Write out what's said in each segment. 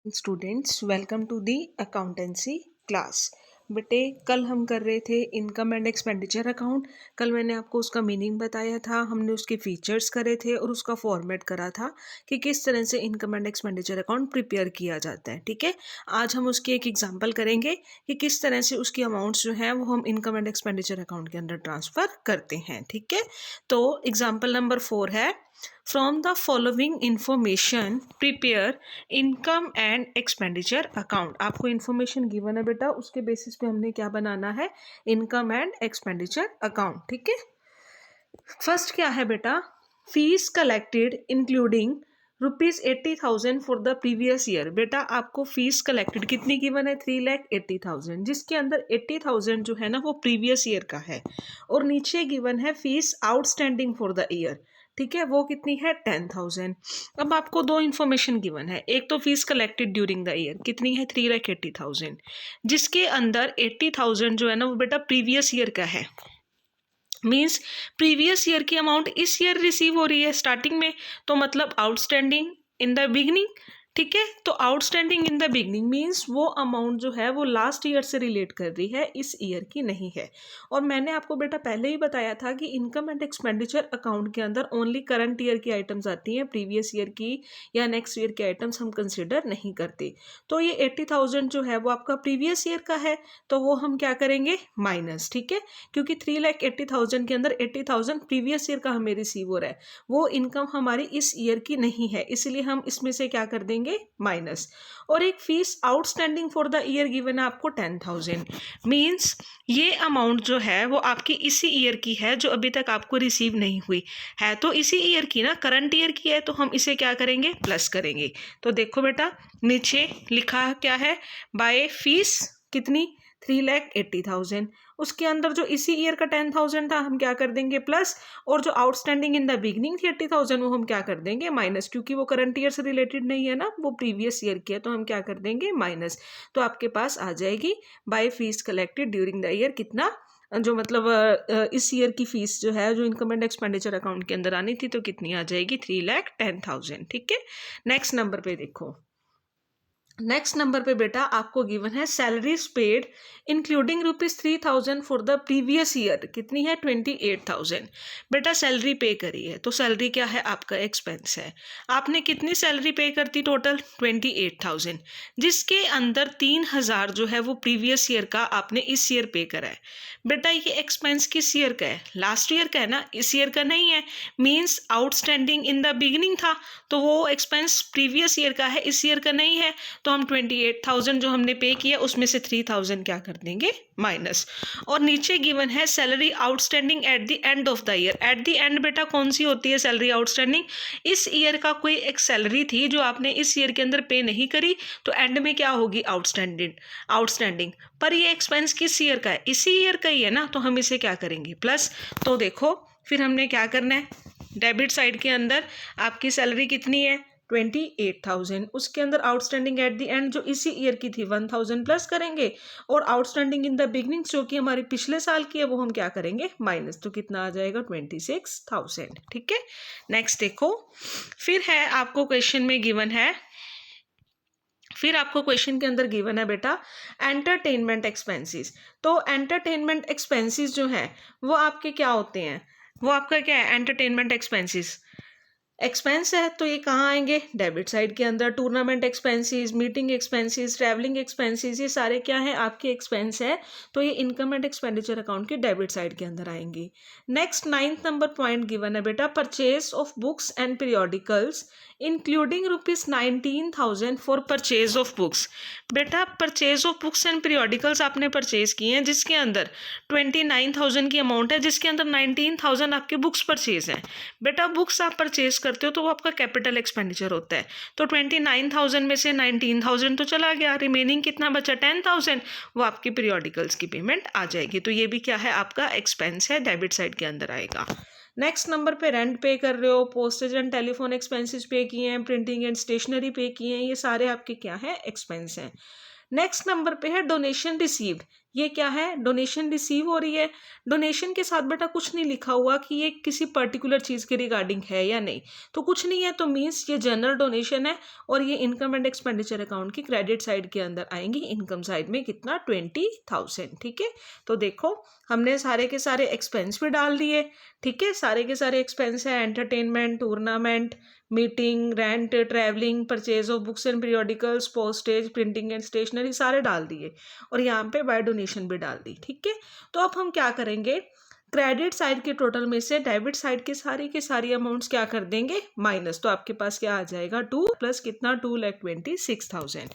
Students, welcome to the accountancy class. बेटे, कल हम कर रहे थे इनकम एंड एक्सपेंडिचर अकाउंट। कल मैंने आपको उसका मीनिंग बताया था, हमने उसके फीचर्स करे थे और उसका फॉर्मेट करा था कि किस तरह से income and expenditure account prepare किया जाता है। ठीक है, आज हम उसकी एक एग्जांपल करेंगे कि किस तरह से उसकी अमाउंट्स जो हैं वो हम इनकम एंड एक्सपेंडिचर अकाउंट के अंदर ट्रांसफ़र करते हैं। ठीक है, तो एग्जाम्पल नंबर 4 है, from the following information prepare income and expenditure account. आपको इन्फॉर्मेशन गिवन है बेटा, उसके बेसिस पे हमने क्या बनाना है, इनकम एंड एक्सपेंडिचर अकाउंट। ठीक है, फर्स्ट क्या है बेटा, fees collected including ₹80,000 for the previous year. बेटा आपको फीस कलेक्टेड कितनी गिवन है, 3,80,000, जिसके अंदर 80,000 जो है ना वो प्रीवियस ईयर का है, और नीचे गिवन है fees outstanding for the year. ठीक है, वो कितनी है, 10,000। अब आपको दो इन्फॉर्मेशन गिवन है, एक तो fees collected during the year कितनी है, 3,80,000, जिसके अंदर 80,000 जो है ना वो बेटा प्रीवियस ईयर का है। मीन्स प्रीवियस ईयर की अमाउंट इस ईयर रिसीव हो रही है स्टार्टिंग में, तो मतलब आउटस्टैंडिंग इन द बिगनिंग। ठीक है, तो outstanding in the beginning means वो अमाउंट जो है वो लास्ट ईयर से रिलेट कर रही है, इस ईयर की नहीं है। और मैंने आपको बेटा पहले ही बताया था कि इनकम एंड एक्सपेंडिचर अकाउंट के अंदर ओनली करंट ईयर की आइटम्स आती हैं, प्रीवियस ईयर की या नेक्स्ट ईयर की आइटम्स हम कंसिडर नहीं करते। तो ये 80,000 जो है वो आपका प्रीवियस ईयर का है, तो वो हम क्या करेंगे, माइनस। ठीक है, क्योंकि 3,80,000 के अंदर 80,000 प्रीवियस ईयर का हमें रिसीव हो रहा है, वो इनकम हमारी इस ईयर की नहीं है, इसलिए हम इसमें से क्या कर देंगे, माइनस। और एक fees outstanding for the year given है आपको 10,000, मीन्स ये अमाउंट जो है वो आपकी इसी ईयर की है जो अभी तक आपको रिसीव नहीं हुई है, तो इसी ईयर की ना, करंट ईयर की है, तो हम इसे क्या करेंगे, प्लस करेंगे। तो देखो बेटा नीचे लिखा क्या है, बाय फीस कितनी, 3,80,000, उसके अंदर जो इसी ईयर का 10,000 था हम क्या कर देंगे, प्लस, और जो आउटस्टैंडिंग इन द बिगनिंग थी 80,000 वो हम क्या कर देंगे, माइनस, क्योंकि वो करंट ईयर से रिलेटेड नहीं है ना, वो प्रीवियस ईयर की है, तो हम क्या कर देंगे, माइनस। तो आपके पास आ जाएगी by fees collected during the year कितना, जो मतलब इस ईयर की फीस जो है जो इनकम एंड एक्सपेंडिचर अकाउंट के अंदर आनी थी, तो कितनी आ जाएगी, 3,10,000। ठीक है, नेक्स्ट नंबर पे देखो, नेक्स्ट नंबर पे बेटा आपको गिवन है salaries paid including ₹3,000 for the previous year, कितनी है, 28,000। बेटा सैलरी पे करी है, तो सैलरी क्या है, आपका एक्सपेंस है। आपने कितनी सैलरी पे करती, टोटल 28,000, जिसके अंदर 3,000 जो है वो प्रीवियस ईयर का आपने इस ईयर पे करा है। बेटा ये एक्सपेंस किस ईयर का है, लास्ट ईयर का है ना, इस ईयर का नहीं है, means outstanding in the beginning था, तो वो एक्सपेंस प्रीवियस ईयर का है, इस ईयर का नहीं है, तो हम 28,000 जो हमने पे किया उसमें से 3,000 क्या कर देंगे, माइनस। और नीचे गिवन है salary outstanding at the end of the year. At the end बेटा कौन सी होती है सैलरी आउटस्टैंडिंग, इस ईयर का कोई एक सैलरी थी जो आपने इस ईयर के अंदर पे नहीं करी, तो एंड में क्या होगी, आउटस्टैंडिंग। पर ये एक्सपेंस किस ईयर का है, इसी ईयर का ही है ना, तो हम इसे क्या करेंगे, प्लस। तो देखो फिर हमने क्या करना है, डेबिट साइड के अंदर आपकी सैलरी कितनी है, 28,000, उसके अंदर आउटस्टैंडिंग एट द एंड जो इसी ईयर की थी 1,000 प्लस करेंगे, और आउटस्टैंडिंग इन द बिगनिंग जो कि हमारी पिछले साल की है वो हम क्या करेंगे, माइनस। तो कितना आ जाएगा, 26,000। ठीक है, नेक्स्ट देखो, फिर है आपको क्वेश्चन में गिवन है, फिर आपको क्वेश्चन के अंदर गिवन है बेटा एंटरटेनमेंट एक्सपेंसेस। तो एंटरटेनमेंट एक्सपेंसेस जो है वो आपके क्या होते हैं, वो आपका क्या है, एंटरटेनमेंट एक्सपेंसेस एक्सपेंस है, तो ये कहाँ आएंगे, डेबिट साइड के अंदर। Tournament expenses, meeting expenses, travelling expenses, ये सारे क्या हैं, आपके एक्सपेंस है, तो ये इनकम एंड एक्सपेंडिचर अकाउंट के डेबिट साइड के अंदर आएंगे। Next 9th number point given है बेटा, purchase of books and periodicals including ₹19,000 for purchase of books. बेटा purchase of books and periodicals आपने परचेज किए हैं, जिसके अंदर 29,000 की अमाउंट है, जिसके अंदर 19,000 आपके बुक्स परचेज हैं। बेटा बुक्स आप परचेज करते हो तो वो आपका कैपिटल एक्सपेंडिचर होता है, तो 29,000 में से 19,000 तो चला गया, रिमेनिंग कितना बचा, 10,000, वो आपकी पीरियोडिकल्स की पेमेंट आ जाएगी। तो ये भी क्या है, आपका एक्सपेंस है, डेबिट साइड के अंदर आएगा। नेक्स्ट नंबर पे रेंट पे कर रहे हो, पोस्टेज एंड टेलीफोन एक्सपेंसेस पे किए हैं, प्रिंटिंग एंड स्टेशनरी पे किए हैं, ये सारे आपके क्या है, एक्सपेंस हैं। नेक्स्ट नंबर पे है डोनेशन रिसीव्ड, ये क्या है, डोनेशन रिसीव हो रही है। डोनेशन के साथ बेटा कुछ नहीं लिखा हुआ कि ये किसी पर्टिकुलर चीज़ के रिगार्डिंग है या नहीं, तो कुछ नहीं है तो मीन्स ये जनरल डोनेशन है और ये इनकम एंड एक्सपेंडिचर अकाउंट की क्रेडिट साइड के अंदर आएंगी। इनकम साइड में कितना, 20,000। ठीक है, तो देखो हमने सारे के सारे एक्सपेंस भी डाल दिए। ठीक है, सारे के सारे एक्सपेंस है, entertainment, tournament, meeting, rent, travelling, purchase of books and periodicals, postage, printing and stationery, सारे डाल दिए और यहाँ पे बाय डोनेशन भी डाल दी। ठीक है, तो अब हम क्या करेंगे, क्रेडिट साइड के टोटल में से डेबिट साइड के सारी अमाउंट्स क्या कर देंगे, माइनस। तो आपके पास क्या आ जाएगा, 2 प्लस कितना, 2,26,000।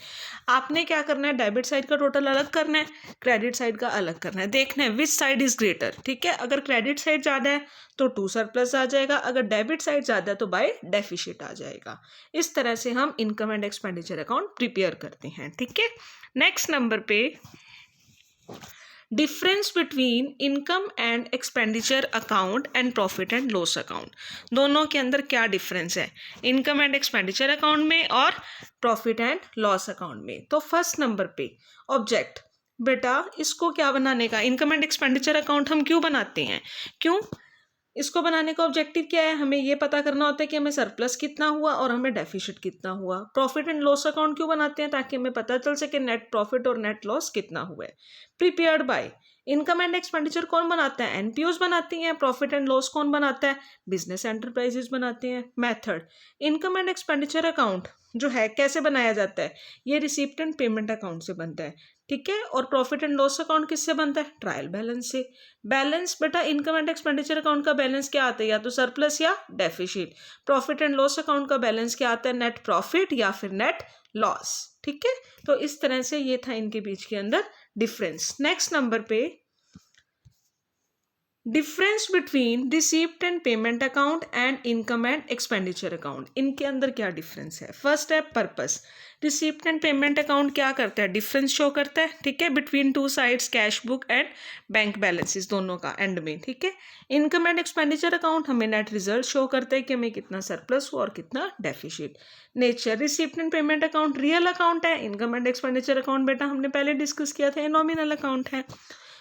आपने क्या करना है, डेबिट साइड का टोटल अलग करना है, क्रेडिट साइड का अलग करना है, देखना है विच साइड इज ग्रेटर। ठीक है, अगर क्रेडिट साइड ज़्यादा है तो 2 सरप्लस आ जाएगा, अगर डेबिट साइड ज़्यादा है तो बाय डेफिसिट आ जाएगा। इस तरह से हम income and expenditure account prepare करते हैं। ठीक है, नेक्स्ट नंबर पे difference between income and expenditure account and profit and loss account, दोनों के अंदर क्या डिफरेंस है, इनकम एंड एक्सपेंडिचर अकाउंट में और प्रॉफिट एंड लॉस अकाउंट में। तो फर्स्ट नंबर पे ऑब्जेक्ट, बेटा इसको क्या बनाने का, इनकम एंड एक्सपेंडिचर अकाउंट हम क्यों बनाते हैं, क्यों इसको बनाने का ऑब्जेक्टिव क्या है, हमें ये पता करना होता है कि हमें सरप्लस कितना हुआ और हमें डेफिसिट कितना हुआ। प्रॉफिट एंड लॉस अकाउंट क्यों बनाते हैं, ताकि हमें पता चल सके नेट प्रॉफिट और नेट लॉस कितना हुआ है। Prepared by, income and expenditure कौन बनाता है, एनपीओज बनाती हैं। प्रॉफिट एंड लॉस कौन बनाता है, बिजनेस एंटरप्राइजेज बनाते हैं। Method, income and expenditure account जो है कैसे बनाया जाता है, ये रिसीप्ट एंड पेमेंट अकाउंट से बनता है। ठीक है, और प्रॉफिट एंड लॉस अकाउंट किससे बनता है, ट्रायल बैलेंस से। बैलेंस, बेटा इनकम एंड एक्सपेंडिचर अकाउंट का बैलेंस क्या आता है, या तो सरप्लस या deficit. Profit and loss account का बैलेंस क्या आता है, नेट प्रॉफिट या फिर नेट लॉस। ठीक है, तो इस तरह से ये था इनके बीच के अंदर डिफरेंस। नेक्स्ट नंबर पे difference between receipt and payment account and income and expenditure account, इनके अंदर क्या डिफरेंस है। फर्स्ट है purpose, receipt and payment account क्या करता है, डिफरेंस शो करता है। ठीक है, between two sides, cash book and bank balances दोनों का एंड में। ठीक है, इनकम एंड एक्सपेंडिचर अकाउंट हमें नेट रिजल्ट शो करता है कि हमें कितना सरप्लस हुआ और कितना deficit. Nature, receipt and payment account real account है, इनकम एंड एक्सपेंडिचर अकाउंट बेटा हमने पहले डिस्कस किया था, नॉमिनल अकाउंट है।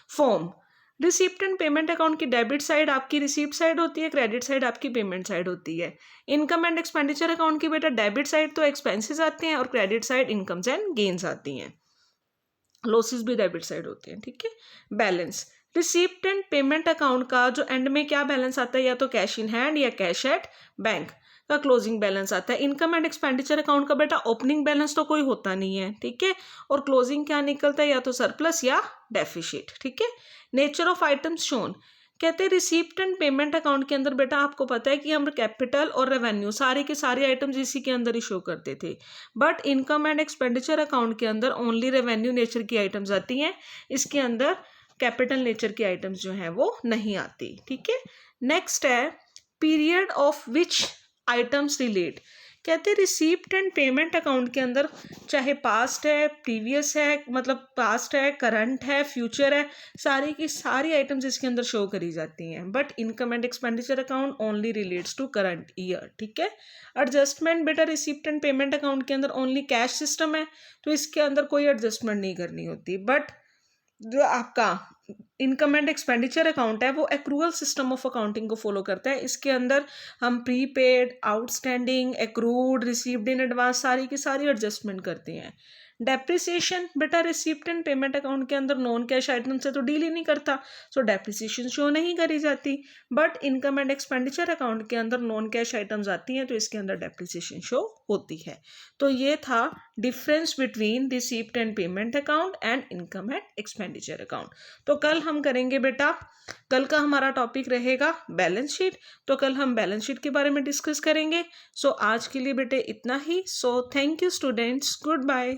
Form, receipt and payment account की डेबिट साइड आपकी रिसीप्ट साइड होती है, क्रेडिट साइड आपकी पेमेंट साइड होती है। इनकम एंड एक्सपेंडिचर अकाउंट की बेटा डेबिट साइड तो एक्सपेंसेस आते हैं और credit side incomes and gains आती हैं, लॉसेस भी डेबिट साइड होते हैं। ठीक है, balance, receipt and payment account का जो एंड में क्या बैलेंस आता है, या तो कैश इन हैंड या कैश एट बैंक का क्लोजिंग बैलेंस आता है। इनकम एंड एक्सपेंडिचर अकाउंट का बेटा ओपनिंग बैलेंस तो कोई होता नहीं है। ठीक है, और क्लोजिंग क्या निकलता है, या तो सरप्लस या डेफिसिट। ठीक है, नेचर ऑफ आइटम्स शोन, कहते हैं रिसीप्ट एंड पेमेंट अकाउंट के अंदर बेटा आपको पता है कि हम कैपिटल और रेवेन्यू सारे के सारे आइटम्स इसी के अंदर ही शो करते थे, but income and expenditure account के अंदर ओनली रेवेन्यू नेचर की आइटम्स आती हैं, इसके अंदर कैपिटल नेचर की आइटम्स जो हैं वो नहीं आती। ठीक है, नेक्स्ट है period of which items relate, कहते हैं रिसीप्ट एंड पेमेंट अकाउंट के अंदर चाहे पास्ट है, प्रीवियस है, मतलब पास्ट है, करंट है, फ्यूचर है, सारी की सारी आइटम्स इसके अंदर शो करी जाती हैं, but income and expenditure account only relates to current year. ठीक है, एडजस्टमेंट, बेटा रिसीप्ट एंड पेमेंट अकाउंट के अंदर ओनली कैश सिस्टम है तो इसके अंदर कोई एडजस्टमेंट नहीं करनी होती, बट जो आपका इनकम एंड एक्सपेंडिचर अकाउंट है वो एक्रूअल सिस्टम ऑफ अकाउंटिंग को फॉलो करता है। इसके अंदर हम prepaid, outstanding, accrued, received in advance सारी की सारी एडजस्टमेंट करते हैं। डेप्रिसिएशन, बेटा रिसीप्ट एंड पेमेंट अकाउंट के अंदर नॉन कैश आइटम से तो डील ही नहीं करता, सो डेप्रिसिएशन शो नहीं करी जाती, but income and expenditure account के अंदर नॉन कैश आइटम्स आती हैं तो इसके अंदर डेप्रिसिएशन शो होती है। तो ये था difference between receipt and payment account and income and expenditure account. तो कल हम करेंगे बेटा, कल का हमारा टॉपिक रहेगा बैलेंस शीट, तो कल हम बैलेंस शीट के बारे में डिस्कस करेंगे। सो आज के लिए बेटे इतना ही। So thank you students, good bye.